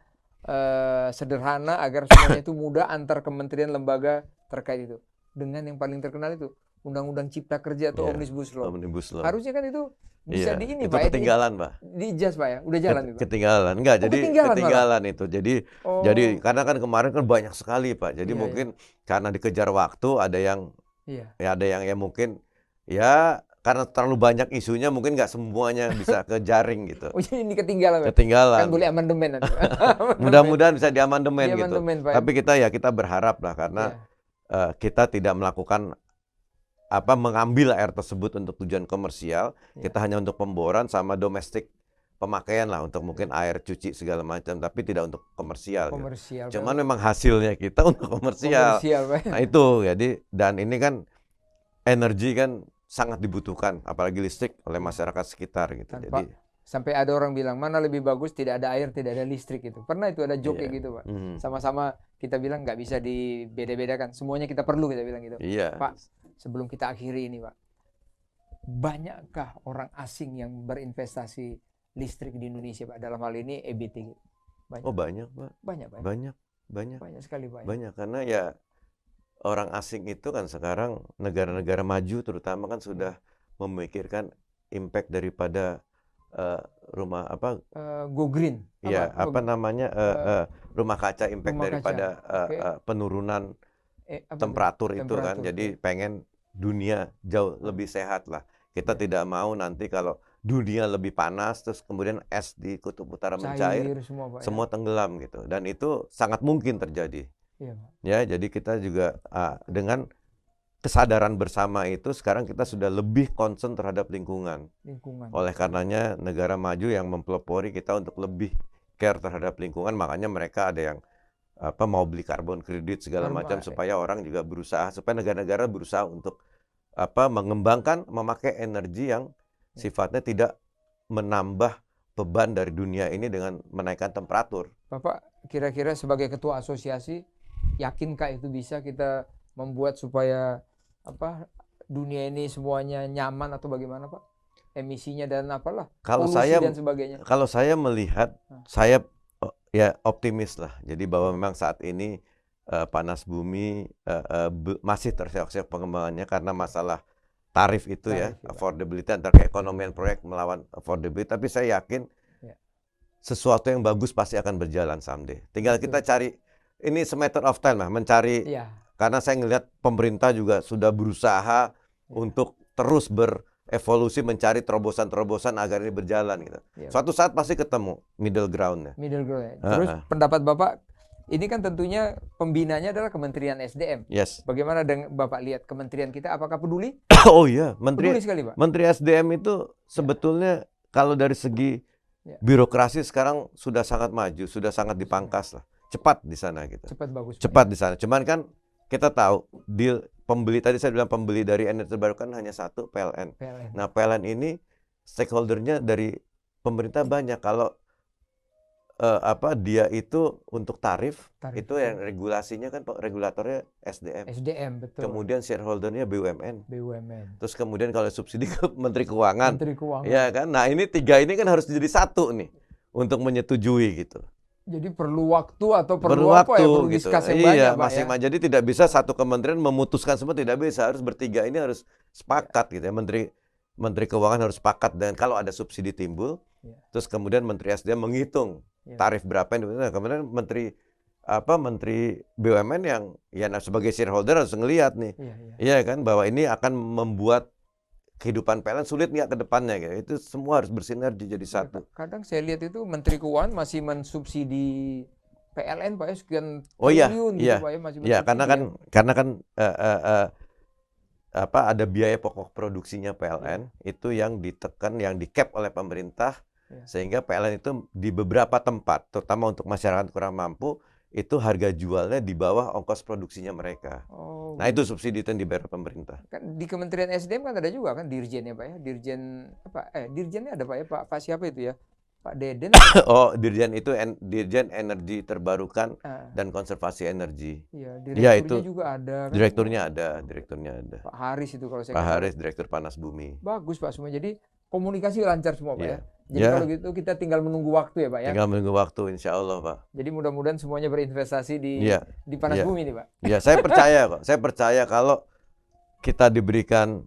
sederhana, agar semuanya itu mudah antar kementerian lembaga terkait itu. Dengan yang paling terkenal itu Undang-Undang Cipta Kerja atau Iya, Omnibus Law. Omnibus Law. Harusnya kan itu bisa Iya, di ini itu Pak, ketinggalan, Pak. di adjust Pak ya, udah jalan itu Pak. Ketinggalan, enggak, Oh, jadi ketinggalan malah. ketinggalan itu. Jadi Oh, karena kan kemarin kan banyak sekali, Pak. Jadi Iya, mungkin karena dikejar waktu, ada yang iya. ya mungkin ya karena terlalu banyak isunya mungkin nggak semuanya bisa ke jaring gitu. Oh, jadi ini ketinggalan Pak. Kan Ketinggalan. boleh amandemen nanti. Mudah-mudahan bisa diamandemen gitu. Diamandemen, Pak. Tapi kita berharap lah karena Iya. kita tidak melakukan mengambil air tersebut untuk tujuan komersial, Iya. kita hanya untuk pemboran sama domestik pemakaian lah untuk mungkin air cuci segala macam, tapi tidak untuk komersial. Gitu. Komersial. Cuman memang hasilnya kita untuk komersial. Pak. Nah itu jadi, dan ini kan energi kan sangat dibutuhkan, apalagi listrik oleh masyarakat sekitar gitu. Tanpa, Jadi sampai ada orang bilang mana lebih bagus tidak ada air tidak ada listrik itu. Pernah itu ada joke kayak gitu Pak. Sama-sama kita bilang nggak bisa dibeda-bedakan. Semuanya kita perlu kita bilang gitu. Iya. Pak, sebelum kita akhiri ini Pak, banyakkah orang asing yang berinvestasi listrik di Indonesia Pak? Dalam hal ini EBT. Banyak. Oh banyak Pak. Banyak Pak. Banyak Sekali Pak. Banyak karena ya orang asing itu kan sekarang negara-negara maju terutama kan sudah memikirkan impact daripada rumah Go green. Rumah kaca, impact rumah daripada penurunan temperatur itu kan. Jadi pengen dunia jauh lebih sehat lah. Kita tidak mau nanti kalau dunia lebih panas terus kemudian es di kutub utara mencair, semua tenggelam gitu. Dan itu sangat mungkin terjadi. Iya, Pak. Ya, jadi kita juga dengan kesadaran bersama itu sekarang kita sudah lebih concern terhadap lingkungan. Oleh karenanya negara maju yang mempelopori kita untuk lebih care terhadap lingkungan, makanya mereka ada yang mau beli karbon kredit segala macam supaya orang juga berusaha, supaya negara-negara berusaha untuk mengembangkan memakai energi yang sifatnya tidak menambah beban dari dunia ini dengan menaikkan temperatur. Bapak kira-kira sebagai ketua asosiasi yakinkah itu bisa kita membuat supaya dunia ini semuanya nyaman atau bagaimana Pak? Emisinya dan apalah, polusi dan sebagainya. Kalau saya melihat, saya ya optimis lah. Jadi bahwa memang saat ini panas bumi masih terseok-seok pengembangannya karena masalah tarif itu affordability antara keekonomian proyek melawan affordability. Tapi saya yakin sesuatu yang bagus pasti akan berjalan someday. Tinggal kita cari, ini matter of time lah, mencari. Karena saya ngelihat pemerintah juga sudah berusaha untuk terus berevolusi mencari terobosan-terobosan agar ini berjalan gitu. Suatu saat pasti ketemu middle ground-nya. Terus pendapat Bapak, ini kan tentunya pembinanya adalah Kementerian SDM. Yes. Bagaimana Bapak lihat kementerian kita apakah peduli? Oh iya, peduli sekali Pak. Menteri SDM itu sebetulnya kalau dari segi birokrasi sekarang sudah sangat maju, sudah sangat dipangkas lah. Cepat di sana gitu. Cepat di sana. Cuman kan kita tahu deal pembeli, tadi saya bilang pembeli dari energi terbarukan hanya satu, PLN. Nah, PLN ini stakeholdernya dari pemerintah banyak. Kalau dia itu untuk tarif itu yang regulasinya kan regulatornya SDM. Betul. Kemudian shareholdernya BUMN. Terus kemudian kalau subsidi ke Menteri Keuangan. Ya kan. Nah, ini tiga ini kan harus jadi satu nih untuk menyetujui gitu. Jadi perlu waktu atau perlu diskus yang banyak, Pak, masing-masing. Jadi tidak bisa satu kementerian memutuskan semua, tidak bisa. Harus bertiga ini harus sepakat gitu ya. Menteri Keuangan harus sepakat dan kalau ada subsidi timbul, terus kemudian Menteri SDM menghitung tarif berapa yang kemudian Menteri BUMN yang sebagai shareholder harus ngelihat nih. Iya kan, bahwa ini akan membuat kehidupan PLN sulit nggak ke depannya gitu. Itu semua harus bersinergi jadi satu. Kadang saya lihat itu Menteri Keuangan masih mensubsidi PLN Pak ya sekian triliun gitu Pak ya masih mensubsidi. Karena kan ada biaya pokok produksinya PLN itu yang ditekan, yang di-cap oleh pemerintah sehingga PLN itu di beberapa tempat terutama untuk masyarakat kurang mampu itu harga jualnya di bawah ongkos produksinya mereka. Nah itu subsidi itu yang dibayar pemerintah. Kan di Kementerian SDM kan ada juga kan dirjennya Pak ya, dirjennya ada Pak ya, Pak siapa itu ya? Pak Deden. Oh, Dirjen itu Dirjen Energi Terbarukan Ah, dan Konservasi Energi. iya, Ya, direkturnya itu juga ada kan. direkturnya ada. Pak Haris itu kalau saya Pak nggak salah. Haris, Direktur Panas Bumi. Bagus Pak semua. Jadi komunikasi lancar semua Pak ya. Iya. Jadi Ya, kalau gitu kita tinggal menunggu waktu ya Pak ya. tinggal menunggu waktu, insya Allah, Pak. Jadi mudah-mudahan semuanya berinvestasi Iya, di panas iya. bumi nih Pak. Ya, saya percaya kok. Saya percaya kalau kita diberikan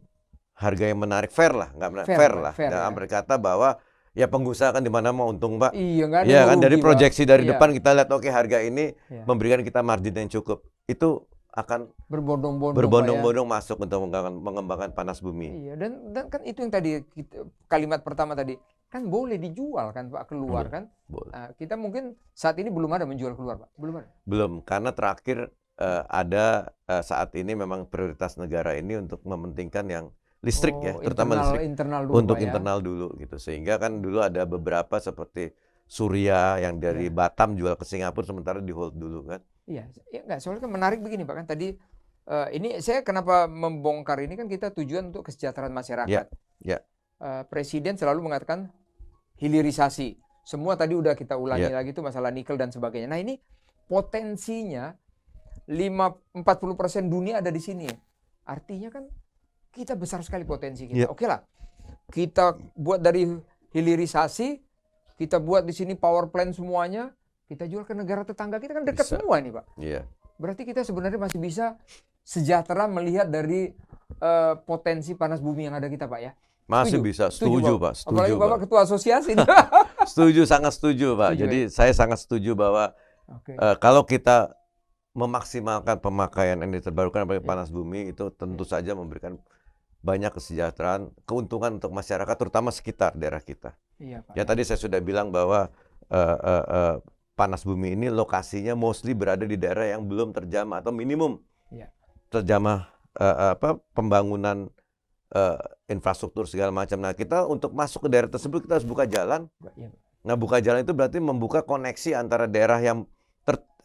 harga yang menarik, fair lah, nggak Fair, fair Pak, lah. fair, Jangan ya. berkata bahwa ya pengusaha kan di mana mau untung, Pak. Iya nggak ada Iya yang kan, dari rugi, Pak. proyeksi dari Iya. depan kita lihat, oke, harga ini Iya. memberikan kita margin yang cukup. Itu akan Berbondong-bondong Pak, ya. berbondong-bondong masuk untuk mengembangkan panas bumi. Iya, dan kan itu yang tadi kalimat pertama tadi kan boleh dijual kan Pak keluar Boleh, kan. boleh. Kita mungkin saat ini belum ada menjual keluar Pak, belum ada. Belum, karena terakhir ada saat ini memang prioritas negara ini untuk mementingkan yang listrik ya, terutama listrik internal dulu untuk Pak, ya. internal dulu gitu. Sehingga kan dulu ada beberapa seperti Surya yang dari Batam jual ke Singapura sementara di hold dulu kan. Iya, ya enggak, soalnya kan menarik begini Pak kan tadi ini saya kenapa membongkar ini kan kita tujuan untuk kesejahteraan masyarakat. Ya. Presiden selalu mengatakan hilirisasi. Semua tadi udah kita ulangi lagi tuh masalah nikel dan sebagainya. Nah, ini potensinya 40% dunia ada di sini. Artinya kan kita besar sekali potensi kita. Oke lah. Kita buat dari hilirisasi, kita buat di sini power plant semuanya, kita jual ke negara tetangga kita kan dekat semua ini, Pak. Iya. Berarti kita sebenarnya masih bisa sejahtera melihat dari potensi panas bumi yang ada kita, Pak ya. Masih bisa, setuju Pak. Setuju, apalagi Bapak Pak. ketua asosiasi. Setuju, sangat setuju Pak. Setuju, Jadi saya sangat setuju bahwa kalau kita memaksimalkan pemakaian energi terbarukan apalagi panas bumi itu tentu saja memberikan banyak kesejahteraan, keuntungan untuk masyarakat terutama sekitar daerah kita. Iya, Pak. Ya tadi saya sudah bilang bahwa panas bumi ini lokasinya mostly berada di daerah yang belum terjamah atau minimum terjamah pembangunan infrastruktur segala macam. Nah, kita untuk masuk ke daerah tersebut kita harus buka jalan. Nah, buka jalan itu berarti membuka koneksi antara daerah yang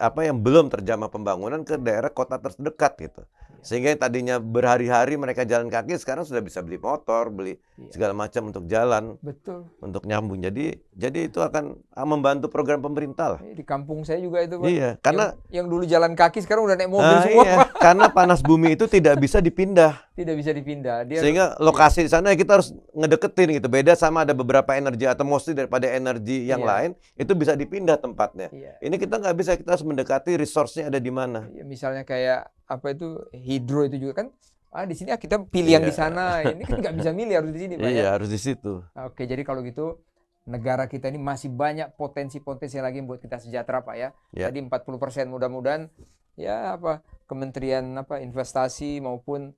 yang belum terjamah pembangunan ke daerah kota terdekat gitu. Sehingga yang tadinya berhari-hari mereka jalan kaki sekarang sudah bisa beli motor, beli segala macam untuk jalan. Betul. Untuk nyambung. Jadi itu akan membantu program pemerintah lah. Di kampung saya juga itu, Pak. Iya, karena yang dulu jalan kaki sekarang udah naik mobil semua. Iya, karena panas bumi itu tidak bisa dipindah. Tidak bisa dipindah. Sehingga lokasi di sana kita harus ngedeketin gitu. Beda sama ada beberapa energi atau mostly daripada energi yang lain itu bisa dipindah tempatnya. Ini kita nggak bisa, kita harus mendekati resource-nya ada di mana. Misalnya kayak apa itu hidro itu juga kan. Di sini kita pilih yang di sana. Ini kan nggak bisa milih, harus di sini, Pak. Iya, harus di situ. Oke, jadi kalau gitu negara kita ini masih banyak potensi-potensi lagi yang buat kita sejahtera, Pak ya. Tadi 40% mudah-mudahan Kementerian investasi maupun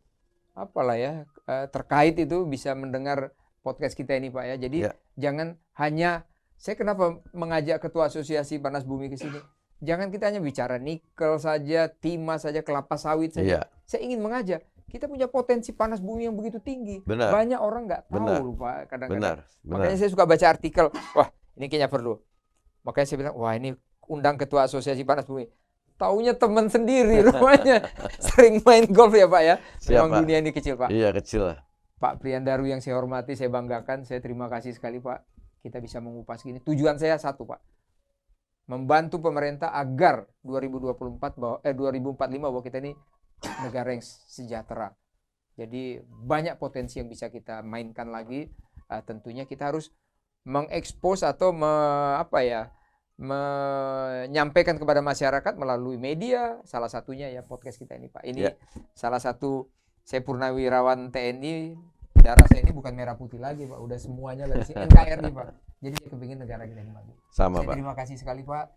apalah ya terkait itu bisa mendengar podcast kita ini, Pak ya. Jadi jangan hanya saya kenapa mengajak ketua asosiasi panas bumi ke sini. Jangan kita hanya bicara nikel saja, timah saja, kelapa sawit saja. Saya ingin mengajak kita punya potensi panas bumi yang begitu tinggi. Benar. Banyak orang nggak tahu, Pak, kadang-kadang. Benar. Makanya saya suka baca artikel. Wah, ini kayaknya perlu. Makanya saya bilang, wah ini undang ketua asosiasi panas bumi. Taunya teman sendiri rupanya. Sering main golf ya, Pak ya. Memang dunia ini kecil, Pak. Iya, kecil lah. Pak Priyandaru yang saya hormati, saya banggakan. Saya terima kasih sekali, Pak. Kita bisa mengupas gini. Tujuan saya satu, Pak. Membantu pemerintah agar 2045 bahwa kita ini negara yang sejahtera. Jadi banyak potensi yang bisa kita mainkan lagi. Tentunya kita harus mengekspos atau menyampaikan kepada masyarakat melalui media. Salah satunya ya podcast kita ini, Pak. Ini salah satu, saya purnawirawan TNI. Darah saya ini bukan merah putih lagi, Pak. Udah semuanya lagi NKRI, Pak. Jadi saya kepingin negara kita ini maju. Sama, Pak. Terima kasih sekali, Pak.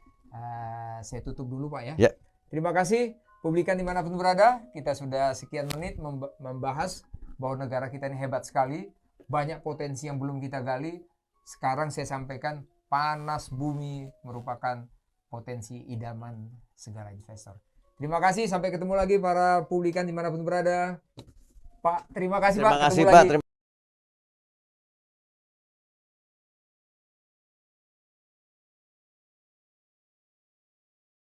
Saya tutup dulu, Pak ya. Terima kasih. Publikan dimanapun berada, kita sudah sekian menit membahas bahwa negara kita ini hebat sekali, banyak potensi yang belum kita gali. Sekarang saya sampaikan panas bumi merupakan potensi idaman segala investor. Terima kasih, sampai ketemu lagi para publikan dimanapun berada. Pak, terima kasih, Pak. Terima kasih, Ketemu Pak. lagi.